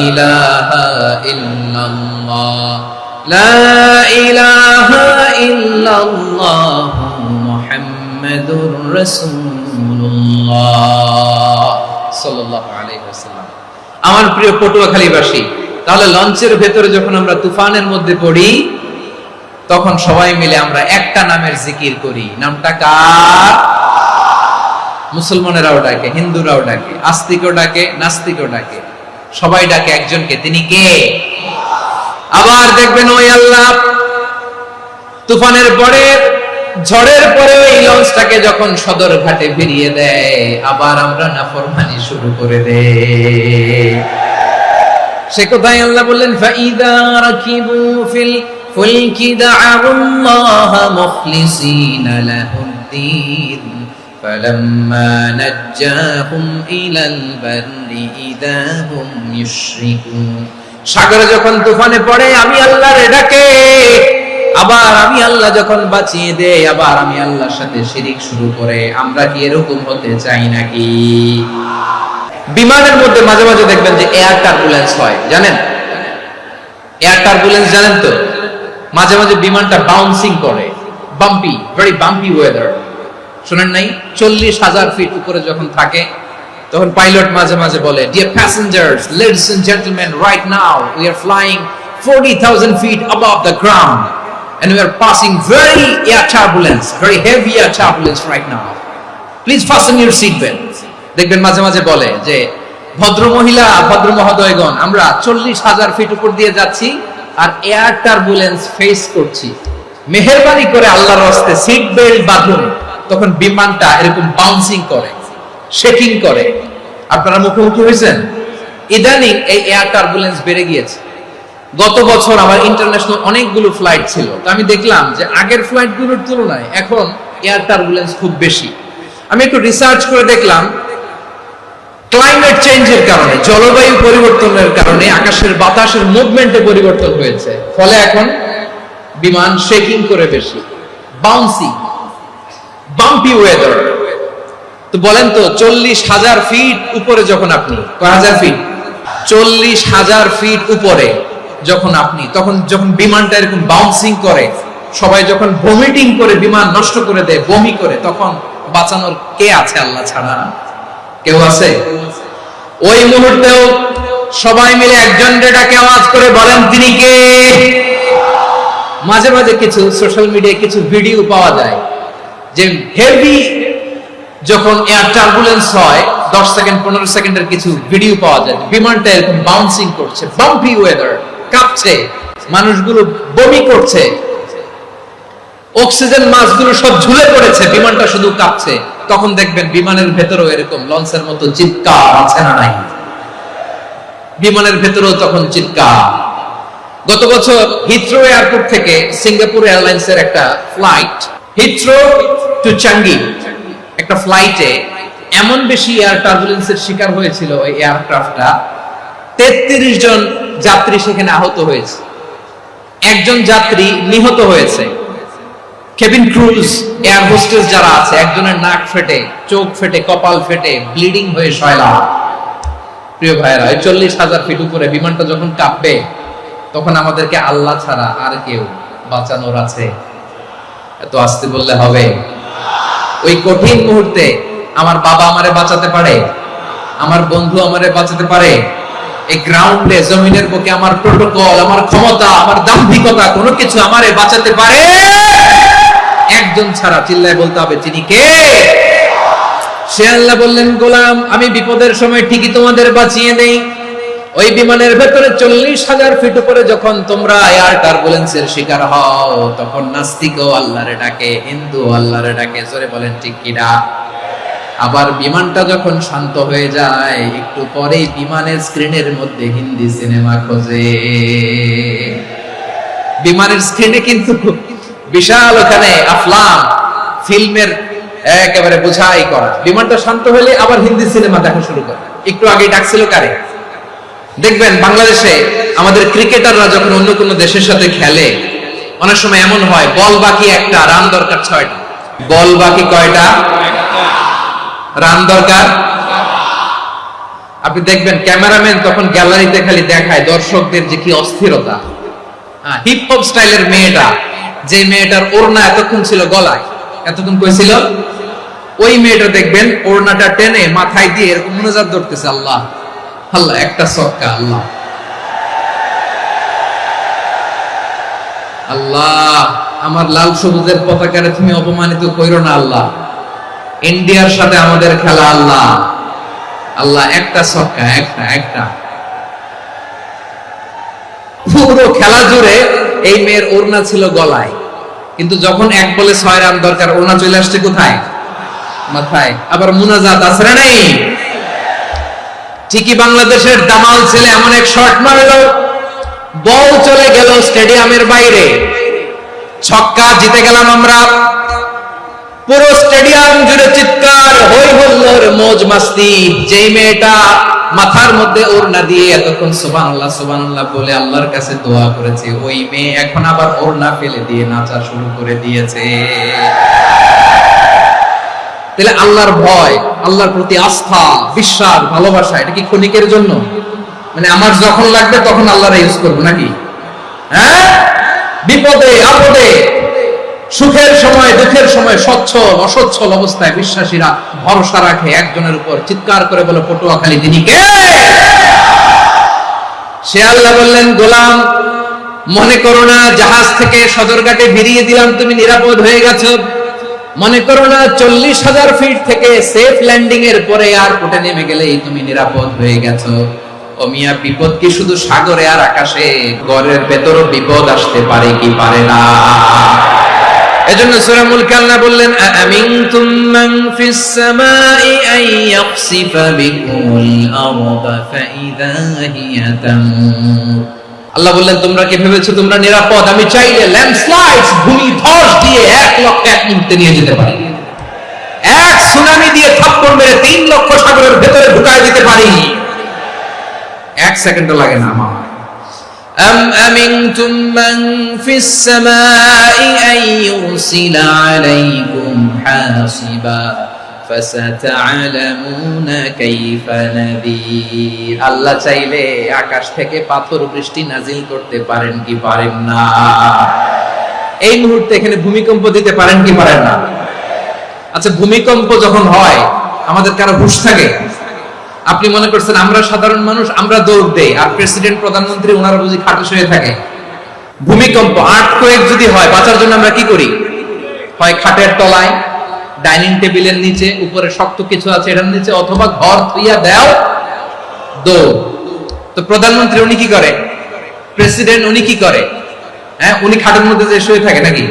ইলাহা ইল্লাল্লাহ লা ইলাহা ইল্লাল্লাহ মুহাম্মাদুর রাসূলুল্লাহ সাল্লাল্লাহু আলাইহি ওয়াসাল্লাম। আমার প্রিয় পটুয়াখালীবাসী, তাহলে লঞ্চের ভেতরে যখন আমরা তুফানের মধ্যে পড়ি, তখন সবাই মিলে আমরা একটা নামের জিকির করি। নামটা কার? মুসলমানেরাও ডাকে, হিন্দুরাও ডাকে, আস্তিকও ডাকে, নাস্তিকও ডাকে, সবাই ডাকে একজনকে। তিনি কে? আবার দেখবেন ওই আল্লাহ তুফানের পরে, ঝড়ের পরে ওই লঞ্চটাকে যখন সদর ঘাটে ফিরিয়ে দেয়, আবার আমরা নাফরমানি শুরু করে দেই। সে কথাই আল্লাহ বললেন, ফাইদা রাকিবু ফিল ফুলকি দা'আল্লাহ মুখলিসিনা লাহুদ্দিন ফালাম্মা নাজ্জাহুম ইলাল বাররি ইযা হুম ইউশরিকুন। সাগরে যখন তুফানে পড়ে আমি আল্লাহর ডাকে, আবার আমি আল্লাহ যখন বাঁচিয়ে দেই, আবার আমি আল্লাহর সাথে শিরিক শুরু করে। আমরা কি এরকম হতে চাই নাকি? বিমানের মধ্যে মাঝে মাঝে দেখবেন যে এয়ার টার্বুলেন্স হয়, জানেন? এয়ার টার্বুলেন্স জানেন তো? মাঝে মাঝে বিমানটা বাউন্সিং করে, বাম্পি, ভেরি বাম্পি ওয়েদার। শুনেন নাই? 40,000 ফিট উপরে যখন থাকে, তখন পাইলট মাঝে মাঝে বলে, dear passengers, ladies and gentleman, right now we are flying 40,000 feet above the ground and we are passing very air turbulence, very heavy air turbulence right now. Please fasten your seat belts. দেখবেন মাঝে মাঝে বলে যে, ভদ্র মহিলা, ভদ্র মহোদয়গণ, আমরা 40,000 ফিট উপর দিয়ে যাচ্ছি আর এয়ার টার্বুলেন্স ফেস করছি, মেহেরবানি করে আল্লাহর রাস্তে সিট বেল্ট বাঁধুন। তখন বিমানটা এরকম বাউন্সিং করে, শেকিং করে। আপনারা মুখোমুখি হয়েছেন? ইদানিং এই এয়ার টার্বুলেন্স বেড়ে গিয়েছে। গত বছর আমার ইন্টারন্যাশনাল অনেকগুলো ফ্লাইট ছিল, তো আমি দেখলাম যে আগের ফ্লাইটগুলোর তুলনায় এখন এয়ার টার্বুলেন্স খুব বেশি। আমি একটু রিসার্চ করে দেখলাম, ক্লাইমেট চেঞ্জের কারণে, জলবায়ু পরিবর্তনের কারণে আকাশের বাতাসের মুভমেন্টে পরিবর্তন হয়েছে, ফলে এখন বিমান শেকিং করে বেশি, বাউন্সি, বাম্পি ওয়েদার। তো বলেন তো, 40,000 ফিট উপরে যখন আপনি, কয় হাজার ফিট? 40,000 ফিট উপরে যখন আপনি, তখন যখন বিমানটা এরকম বাউন্সিং করে, সবাই যখন ভমিটিং করে বিমান নষ্ট করে দেয়, বমি করে, তখন বাঁচানোর কে আছে আল্লাহ ছাড়া? কেউ আছে? ওই মুহূর্তেও সবাই মিলে একজন ডাকে আওয়াজ করে বলেন, তিনি কে? মাঝে মাঝে কিছু সোশ্যাল মিডিয়ায় কিছু ভিডিও পাওয়া যায় যে হেভি যখন এয়ার টার্বুলেন্স হয়, 10 সেকেন্ড 15 সেকেন্ডের কিছু ভিডিও পাওয়া যায়, বিমানটা এরকম বাউন্সিং করছে, বাম্পি ওয়েদার, কাঁপছে, মানুষগুলো বমি করছে, অক্সিজেন মাস্কগুলো সব ঝুলে পড়েছে, বিমানটা শুধু কাঁপছে। তখন দেখবেন বিমানের ভেতরেও এরকম লঞ্চের মতো চিৎকার আছে না নাই? বিমানের ভেতরেও তখন চিৎকার। গত বছর হিথ্রো এয়ারপোর্ট থেকে সিঙ্গাপুর এয়ারলাইন্সের একটা ফ্লাইট, হিথ্রো টু চাঙ্গি, একটা ফ্লাইটে এমন বেশি এয়ার টার্বুলেন্সের শিকার হয়েছিল ওই এয়ারক্রাফটটা, 33 জন যাত্রী সেখানে আহত হয়েছে, একজন যাত্রী নিহত হয়েছে। কেবিন ক্রুজ, এয়ার হোস্টেস যারা আছে, একজনের নাক ফেটে, চোখ ফেটে, কপাল ফেটে, ব্লিডিং হয়ে শয়লা। প্রিয় ভাইরা, 40,000 ফিট উপরে বিমানটা যখন কাঁপবে, তখন আমাদেরকে আল্লাহ ছাড়া আর কেউ বাঁচানোর আছে? এত আস্তে বললে হবে? ওই কঠিন মুহূর্তে আমার বাবা আমারে বাঁচাতে পারে, আমার বন্ধু আমারে বাঁচাতে পারে। এই গ্রাউন্ডে, জমিনের বুকে আমার প্রোটোকল, আমার ক্ষমতা, আমার দাম্ভিকতা কোনো কিছু আমারে বাঁচাতে পারে? একজন ছাড়া। চিল্লায় বলতে হবে, তিনি কে? সে আল্লাহ বললেন, গোলাম আমি বিপদের সময় ঠিকই তোমাদের বাঁচিয়ে দেই। ওই বিমানের ভেতরে 40,000 ফিট উপরে যখন তোমরা এয়ার টার্বুলেন্সের শিকার হও, তখন নাস্তিকও আল্লাহরে ডাকে, হিন্দু আল্লাহরে ডাকে। জোরে বলেন ঠিক কিনা? আবার বিমানটা যখন শান্ত হয়ে যায়, একটু পরেই বিমানের স্ক্রিনের মধ্যে হিন্দি সিনেমা খোঁজে। বিমানের স্ক্রিনে কিন্তু বিশাল ওখানে আফলাম ফিল্মের একেবারে বোঝাই করা। বিমানটা শান্ত হলে আবার হিন্দি সিনেমা দেখা শুরু করে। একটু আগে ডাকছিল কারে? দেখবেন বাংলাদেশে আমাদের ক্রিকেটাররা যখন অন্য কোনো দেশের সাথে খেলে, অনেক সময় এমন হয় বল বাকি একটা, রান দরকার 6টা। বল বাকি কয়টা? রান দরকার। আপনি দেখবেন ক্যামেরাম্যান তখন গ্যালারিতে খালি দেখায় দর্শকদের যে কি অস্থিরতা। হিপ হপ স্টাইলের মেয়েটা, যে মেয়েটার ওড়না এতক্ষণ ছিল গলায়, এতক্ষণ কই ছিল, ওই মেয়েটা দেখবেন ওড়নাটা টেনে মাথায় দিয়ে এরকম মুনাজাত ধরতেছে, আল্লাহ আল্লাহ, একটা সক্কা, আল্লাহ আল্লাহ, আমার লাল সবুজের পতাকারে তুমি অপমানিত কইরো না আল্লাহ, ইন্ডিয়ার সাথে আমাদের খেলা, আল্লাহ আল্লাহ, একটা সক্কা, একটা একটা। পুরো খেলা জুড়ে এই মেয়ের ওড়না ছিল গলায়, কিন্তু যখন 1 বলে 6 রান দরকার, ওড়না চলে আসছে কোথায়? মাথায়। আবার মুনাজাত আছে না নেই? ঠিকই বাংলাদেশের দামাল ছেলে এমন এক শট মারলো, বল চলে গেল স্টেডিয়ামের বাইরে, ছক্কা, জিতে গেলাম আমরা। পুরো স্টেডিয়াম জুড়ে চিৎকার, হই হুল্লোড়, মौज মাস্তি। যেই মেয়েটা মাথার মধ্যে ওড়না দিয়ে এতক্ষণ সুবহানাল্লাহ সুবহানাল্লাহ বলে আল্লাহর কাছে দোয়া করেছে, ওই মেয়ে এখন আবার ওড়না ফেলে দিয়ে নাচা শুরু করে দিয়েছে। তাহলে আল্লাহর ভয়, আল্লাহর প্রতি আস্থা, বিশ্বাস, ভালোবাসা, এটা কি ক্ষণিকের জন্য? মানে আমার যখন লাগবে তখন আল্লাহর ইউজ করবো নাকি? হ্যাঁ, বিপদে আপদে, সুখের সময় দুঃখের সময়, সচ্ছল অসচ্ছল অবস্থায় বিশ্বাসীরা ভরসা রাখে একজনের উপর। চিৎকার করে বলে, পটুয়াখালী তিনি কে? সে আল্লাহ বললেন, গোলাম মনে করো না জাহাজ থেকে সদরঘাটে ভিড়িয়ে দিলাম, তুমি নিরাপদ হয়ে গেছো। মনে করো না 40,000 ফিট থেকে সেফ ল্যান্ডিং এর পরে এয়ারপোর্টে নেমে গেলেই তুমি নিরাপদ হয়ে গেছো। ও মিয়া, বিপদ কি শুধু সাগরে আর আকাশে? ঘরের ভেতরও বিপদ আসতে পারে কি পারে না? এজন্য সূরা মুলক আল্লাহ বললেন, আমিনতুম মান ফিস সামাই আন ইয়াখসিফা বিকুমুল আরদা ফাইযা হিয়া তামুর। আল্লাহ বললেন, তোমরা কি ভেবেছো তোমরা নিরাপদ? আমি চাইলে ল্যান্ডস্লাইডস, ভূমি ধস দিয়ে 1 লক্ষ 1 মুহূর্তে নিয়ে যেতে পারি। এক সুনামি দিয়ে থাপ্পড় মেরে 3 লক্ষ সাগরের ভেতরে ঢুকায় দিতে পারি। 1 সেকেন্ডও লাগে না আমার। أم أمنتم من في السماء أن يرسل عليكم حاصبا فستعلمون كيف نذير। আল্লাহ চাইলে আকাশ থেকে পাথর বৃষ্টি নাজিল করতে পারেন কি পারেন না? এই মুহূর্তে এখানে ভূমিকম্প দিতে পারেন কি পারেন না? আচ্ছা, ভূমিকম্প যখন হয় আমাদের কারো হুঁশ থাকে? আপনি মনে করছেন আমরা সাধারণ মানুষ, আমরা দৌড় দেই, আর প্রেসিডেন্ট প্রধানমন্ত্রী ওনারা বুঝি খাটে শুয়ে থাকে? ভূমিকম্প, আর্থকোয়েক যদি হয়, বাঁচার জন্য আমরা কি করি? হয় খাটের তলায়, ডাইনিং টেবিলের নিচে, উপরে শক্ত কিছু আছে এটার নিচে, অথবা ঘর থইয়া দাও দৌড়। তো প্রধানমন্ত্রী উনি কি করে, প্রেসিডেন্ট উনি কি করে? হ্যাঁ, উনি খাটের মধ্যে যে শুয়ে থাকে নাকি?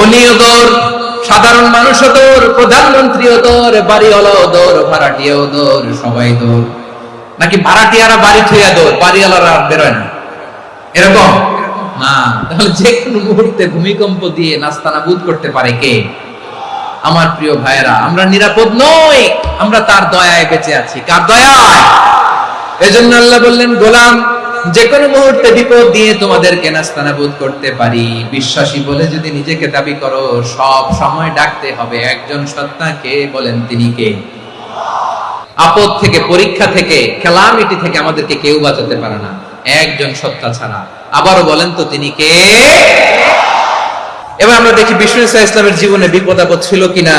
উনিও দৌড়, সাধারণ মানুষও দৌড়, প্রধানমন্ত্রীও দৌড়, বাড়িওয়ালাও দৌড়, ভাড়াটিয়াও দৌড়, সবাই দৌড়। নাকি ভাড়াটিয়ারা বাড়ি থইয়া দৌড়, বাড়িওয়ালারা বেরোয় না? এরকম না। তাহলে যে কোনো মুহূর্তে ভূমিকম্প দিয়ে নাস্তানাবুদ করতে পারে কে? আমার প্রিয় ভাইয়েরা, আমরা নিরাপদ নই, আমরা তার দয়ায় বেঁচে আছি। কার দয়ায়? এজন্য আল্লাহ বললেন, গোলাম যে কোনো মুহূর্তে বিপদ দিয়ে তোমাদেরকে নাস্তানাবুদ করতে পারি। বিশ্বাসী বলে যদি নিজেকে দাবি করো, সব সময় ডাকতে হবে একজন সত্তাকে। বলেন তিনি কে? আপদ থেকে, পরীক্ষা থেকে, ক্যালামিটি থেকে আমাদেরকে কেউ বাঁচাতে পারে না একজন সত্তা ছাড়া। আবারও বলেন তো তিনি কে? এবার আমরা দেখি বিষ্ণু ইসলামের জীবনে বিপদ আপদ ছিল কিনা।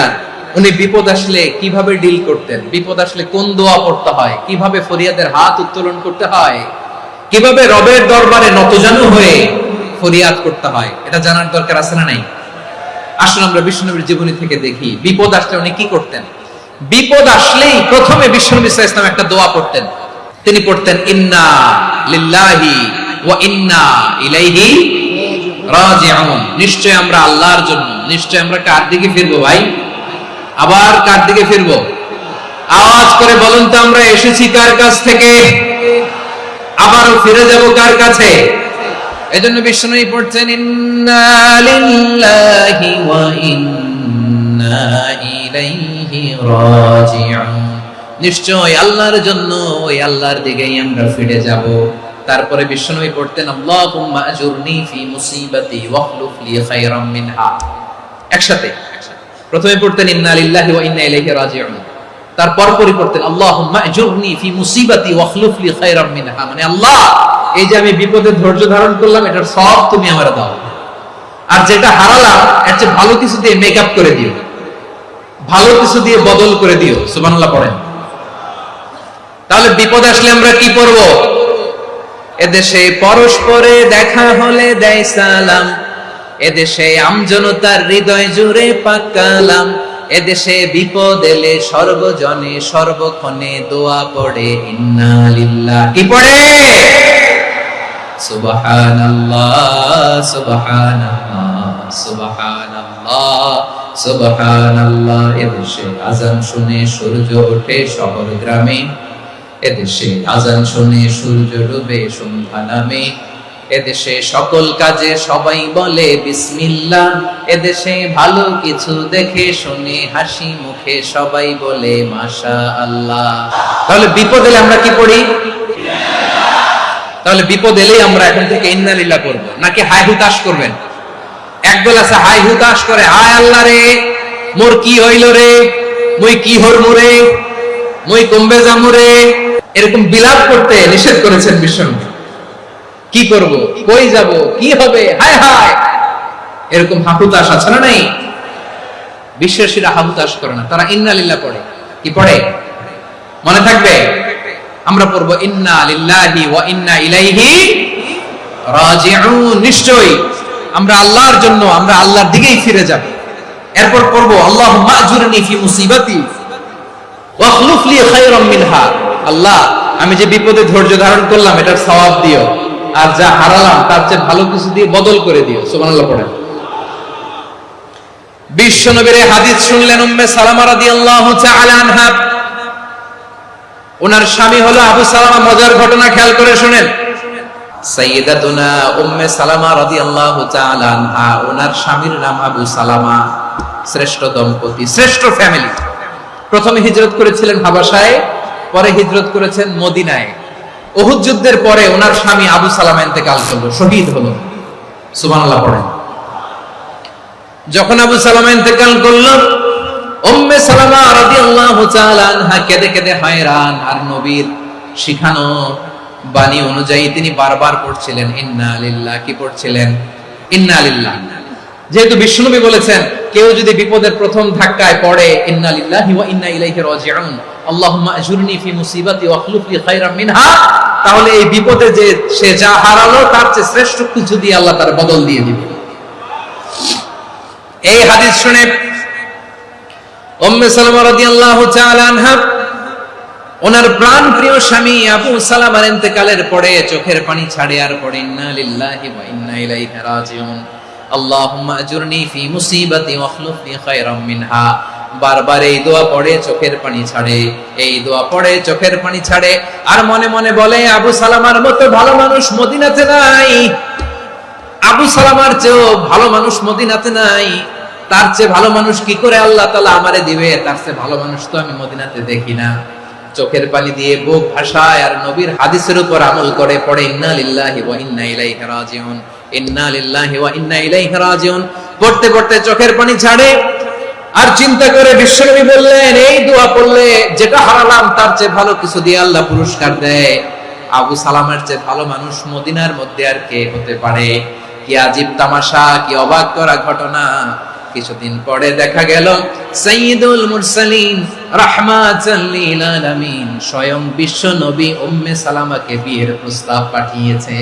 উনি বিপদ আসলে কিভাবে ডিল করতেন, বিপদ আসলে কোন দোয়া পড়তে হয়, কিভাবে ফরিয়াদের হাত উত্তোলন করতে হয়, কিভাবে রবের দরবারে নতজানু হয়ে ফরিয়াদ করতে হয়, এটা জানার দরকার আছে না নাই? আসলে আমরা বিষ্ণুনবীর জীবনী থেকে দেখি বিপদ আসলে উনি কি করতেন। বিপদ আসলেই প্রথমে বিষ্ণু ইসলাম একটা দোয়া পড়তেন। তিনি পড়তেন, ইন্না লিল্লাহি ওয়া ইন্না ইলাইহি রাজিউন। নিশ্চয় আমরা আল্লাহর জন্য, নিশ্চয় আমরা কার দিকে ফিরবো ভাই? আবার কার দিকে ফিরবো? আওয়াজ করে বলুন তো, আমরা এসেছি কার কাছ থেকে, আবারও ফিরে যাব কার কাছে? এজন্য বিষ্ণুই পড়ছেন, ইন্না লিল্লাহি ওয়া ইন্না ইলাইহি রাজিউন। নিশ্চয় আল্লাহর জন্য, ওই আল্লাহর দিকেই আমরা ফিরে যাব। তারপরে বিষ্ণুই পড়তেন, আল্লাহুম্মা আজুরনি ফি মুসিবাতি ওয়াখলুফ লি খায়রাম মিনহা। একসাথে প্রথমে পড়তেন ইন্না লিল্লাহি ওয়া ইন্না ইলাইহি রাজিউন, তারপর পরে পড়তেন আল্লাহুম্মা আজুরনি ফি মুসিবাতি ওয়াখলুফ লি খায়রাম মিনহা। মানে আল্লাহ, এই যে আমি বিপদে ধৈর্য ধারণ করলাম, এটার সব তুমি আমারে দাও, আর যেটা হারালাম এর চেয়ে ভালো কিছু দিয়ে মেকআপ করে দিও, ভালো কিছু দিয়ে বদল করে দিও। সুবহানাল্লাহ পড়েন। তাহলে বিপদ আসলে আমরা কি করব? এদেশে পরস্পরে দেখা হলে দেয় সালাম, এদেশে আমজনতার হৃদয় জুড়ে পাক কালাম, এদেশে বিপদ এলে সর্বজনে সর্বক্ষণে দোয়া পড়ে ইন্না লিল্লাহ। কি পড়ে? সুবহানাল্লাহ সুবহানাল্লাহ সুবহানাল্লাহ সুবহানাল্লাহ। এদেশে আজান শুনে সূর্য ওঠে শহর গ্রামে, এদেশে আজান শুনে সূর্য ডুবে সন্ধ্যা নামে, এদেশে সকল কাজে সবাই বলে বিসমিল্লাহ, এদেশে ভালো কিছু দেখে শুনে হাসি মুখে সবাই বলে মাশাআল্লাহ। তাহলে বিপদ এলে আমরা কি পড়ি? তাহলে বিপদ এলেই আমরা এখন থেকে ইন্না লিল্লাহ করব, নাকি হাই হুতাশ করবেন? একদল আছে হাই হুতাশ করে, হায় আল্লাহ রে মোর কি হইল রে, মুই কি হরমু রে, মুই কমবে যামু রে, এরকম বিলাপ করতে নিষেধ করেছেন বিষ্ণু। কি করব, কই যাব, কি হবে, হায় হায়, এরকম হাহুতাশ আছে না নাই? বিশ্বাসীরা হাহুতাশ করে না, তারা ইন্না লিল্লাহ পড়ে। কি পড়ে মনে থাকবে? আমরা পড়বো ইন্না লিল্লাহি ওয়া ইন্না ইলাইহি রাজিউন। নিশ্চয়ই আমরা আল্লাহর জন্য, আমরা আল্লাহর দিকেই ফিরে যাব। এরপর পড়বো আল্লাহুম্মা আজুরনি ফি মুসিবাতি ওয়াখলুফ লি খায়রাম মিনহা। আল্লাহ, আমি যে বিপদে ধৈর্য ধারণ করলাম এটার সওয়াব দিও, আর যা হারালাম তার চেয়ে ভালো কিছু দিয়ে বদল করে দিও। সুবহানাল্লাহ পড়েন। বিশ্বনবীর হাদিস শুনলেন উম্মে সালামা রাদিয়াল্লাহু তাআলা আনহা। ওনার স্বামী হলো আবু সালামা। মজার ঘটনা খেয়াল করে শুনেন। সাইয়্যিদাতুনা উম্মে সালামা রাদিয়াল্লাহু তাআলা আনহা, ওনার স্বামীর নাম আবু সালামা। শ্রেষ্ঠ দম্পতি, শ্রেষ্ঠ ফ্যামিলি। প্রথমে হিজরত করেছিলেন হাবাশায়, পরে হিজরত করেছেন মদিনায়। উহুদ যুদ্ধের পরে ওনার স্বামী আবু সালামা ইন্তেকাল করলো, শহীদ হলো। সুবহানাল্লাহ পড়েন। যখন আবু সালামা ইন্তেকাল করলো, উম্মে সালামা রাদিয়াল্লাহু তাআলা আনহা কেঁদে কেঁদে হয়রান। আর নবীর শিখানো বাণী অনুযায়ী তিনি বারবার পড়ছিলেন ইন্না লিল্লাহ। কি পড়ছিলেন? ইন্না লিল্লাহ। যেহেতু বিশ্বনবী বলেছেন কেউ যদি বিপদের প্রথম ধাক্কায় পড়ে ইন্না লিল্লাহি ওয়া ইন্না ইলাইহি রাজিউন, আল্লাহুম্মা আজুরনি ফি মুসিবাতি ওয়াখলুফ লি খায়রাম মিনহা, তাহলে এই বিপদে যে সে যা হারালো তার চেয়ে শ্রেষ্ঠ কিছু দিয়ে আল্লাহ তার বদল দিয়ে দিবে। এই হাদিস শুনে উম্মে সালামা রাদিয়াল্লাহু তাআলা আনহা ওনার প্রাণ প্রিয় স্বামী আবু সালামার ইন্তেকালের পরে চোখের পানি ছাড়ে আর পড়ে ইন্না লিল্লাহি ওয়া ইন্না ইলাইহি রাজিউন আল্লাহুম্মা আজুরনি ফি মুসিবাতি ওয়াখলুফনি খায়রাম মিনহা। বারবার এই দোয়া পড়ে চোখের পানি ছাড়ে, এই দোয়া পড়ে চোখের পানি ছাড়ে, আর মনে মনে বলে আবু সালামার মতো ভালো মানুষ মদিনাতে নাই, আবু সালামার চেয়েও ভালো মানুষ মদিনাতে নাই, তার চেয়ে ভালো মানুষ কি করে আল্লাহ তাআলা আমারে দিবে, তার চেয়ে ভালো মানুষ তো আমি মদিনাতে দেখি না। চোখের পানি দিয়ে বুক ভাসায় আর নবীর হাদিসের উপর আমল করে পড়ে ইন্না লিল্লাহি ওয়া ইন্না ইলাইহি রাজিউন, ইন্না লিল্লাহি ওয়া ইন্না ইলাইহি রাজিউন। পড়তে পড়তে চোখের পানি ছাড়ে আর চিন্তা করে বিশ্বনবী বললেন, এই দোয়া পড়লে যেটা হারালাম তার চেয়ে ভালো কিছু দিয়ে আল্লাহ পুরস্কার দেয়। আবু সালামের চেয়ে ভালো মানুষ মদিনার মধ্যে আর কে হতে পারে? কি আজীব তামাশা, কি অবাক করা ঘটনা। কিছুদিন পরে দেখা গেল সাইয়্যিদুল মুরসালিন রাহমাতাল লিল আলামিন স্বয়ং বিশ্ব নবী উম্মে সালামাকে বিয়ের প্রস্তাব পাঠিয়েছে।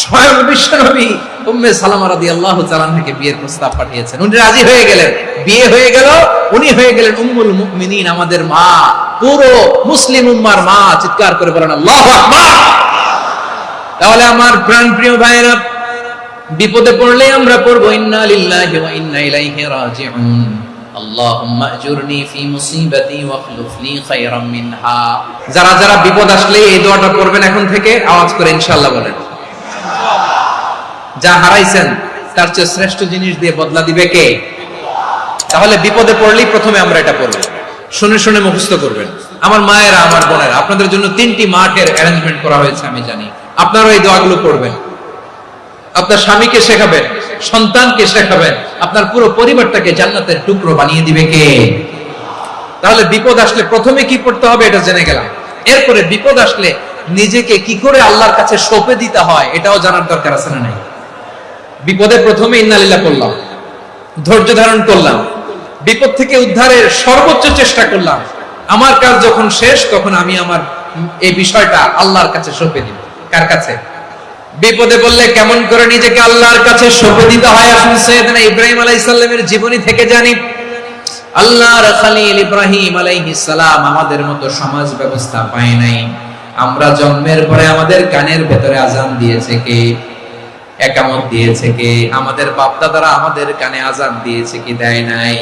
স্বয়ং বিশ্ব নবী উম্মে সালামা রাদিয়াল্লাহু তাআলা আনহাকে বিয়ের প্রস্তাব পাঠিয়েছেন। উনি রাজি হয়ে গেলেন, বিয়ে হয়ে গেল, উনি হয়ে গেলেন উম্মুল মুমিনিন, আমাদের মা, পুরো মুসলিম উম্মার মা। চিৎকার করে বলেন আল্লাহু আকবার। তাহলে আমার প্রাণপ্রিয় ভাইরা, বিপদে পড়লে আমরা পড়বো ইন্না লিল্লাহি ওয়া ইন্না ইলাইহি রাজিউন আল্লাহুম্মা আজুরনি ফি মুসিবাতি ওয়াখলুফনি খায়রাম মিনহা। যারা যারা বিপদ আসলে এই দোয়াটা পড়বেন এখন থেকে, আওয়াজ করে ইনশাআল্লাহ বলেন। যা হারাইছেন তার চেয়ে শ্রেষ্ঠ জিনিস দিয়ে বদলা দিবে কে? তাহলে বিপদে পড়লেই প্রথমে আমরা এটা পড়ব, শুনে শুনে মুখস্থ করবেন। আমার মায়েরা, আমার বোনেরা, আপনাদের জন্য 3টি মাঠের অ্যারেঞ্জমেন্ট করা হয়েছে, আমি জানি। আপনারা এই দোয়াগুলো পড়বেন, আপনার স্বামীকে শেখাবেন, সন্তানকে শেখাবেন, আপনার পুরো পরিবারটাকে জান্নাতের টুকরো বানিয়ে দিবে কে? তাহলে বিপদ আসলে প্রথমে কি পড়তে হবে এটা জেনে গেলাম। এরপরে বিপদ আসলে নিজেকে কি করে আল্লাহর কাছে সঁপে দিতে হয় এটাও জানার দরকার আছে না নাই? বিপদে প্রথমে ইন্না লিল্লাহ করলাম, ধৈর্য ধারণ করলাম, বিপদ থেকে উদ্ধারের সর্বোচ্চ চেষ্টা করলাম। আমার কাজ যখন শেষ তখন আমি আমার এই বিষয়টা আল্লাহর কাছে সঁপে দিব। কার কাছে? বিপদে বললে কেমন করে নিজেকে আল্লাহর কাছে সঁপে দিতে হয় আসুন সাইয়েদনা ইব্রাহিম আলাইহিস সালামের জীবনী থেকে জানি। আল্লাহর খলিল ইব্রাহিম আলাইহিস সালাম আমাদের মতো সমাজ ব্যবস্থা পায় নাই। আমরা জন্মের পরে আমাদের কানের ভেতরে আজান দিয়েছে কে? একামত দিয়েছে কে? আমাদের বাপ দাদারা আমাদের কানে আজান দিয়েছে কি দেয় নাই?